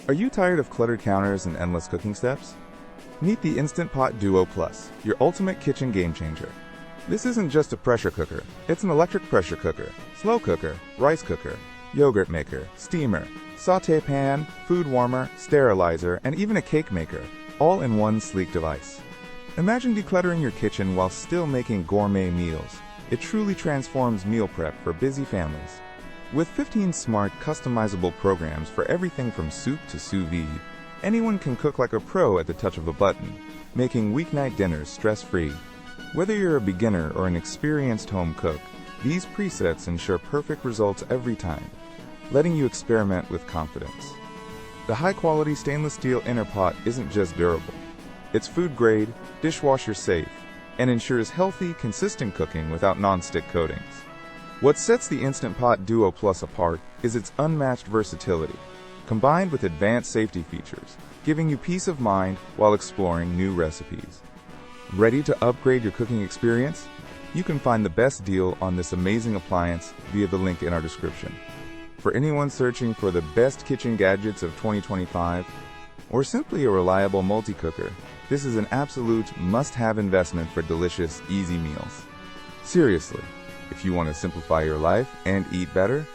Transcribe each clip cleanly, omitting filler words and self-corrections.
Are you tired of cluttered counters and endless cooking steps? Meet the Instant Pot Duo Plus, your ultimate kitchen game changer. This isn't just a pressure cooker, it's an electric pressure cooker, slow cooker, rice cooker, yogurt maker, steamer, sauté pan, food warmer, sterilizer, and even a cake maker, all in one sleek device. Imagine decluttering your kitchen while still making gourmet meals. It truly transforms meal prep for busy families. With 15 smart, customizable programs for everything from soup to sous vide, anyone can cook like a pro at the touch of a button, making weeknight dinners stress-free. Whether you're a beginner or an experienced home cook, these presets ensure perfect results every time, letting you experiment with confidence. The high-quality stainless steel inner pot isn't just durable. It's food-grade, dishwasher-safe, and ensures healthy, consistent cooking without non-stick coatings. What sets the Instant Pot Duo Plus apart is its unmatched versatility, combined with advanced safety features, giving you peace of mind while exploring new recipes. Ready to upgrade your cooking experience? You can find the best deal on this amazing appliance via the link in our description. For anyone searching for the best kitchen gadgets of 2025, or simply a reliable multi-cooker, this is an absolute must-have investment for delicious, easy meals. Seriously, if you want to simplify your life and eat better,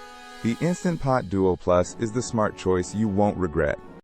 the Instant Pot Duo Plus is the smart choice you won't regret.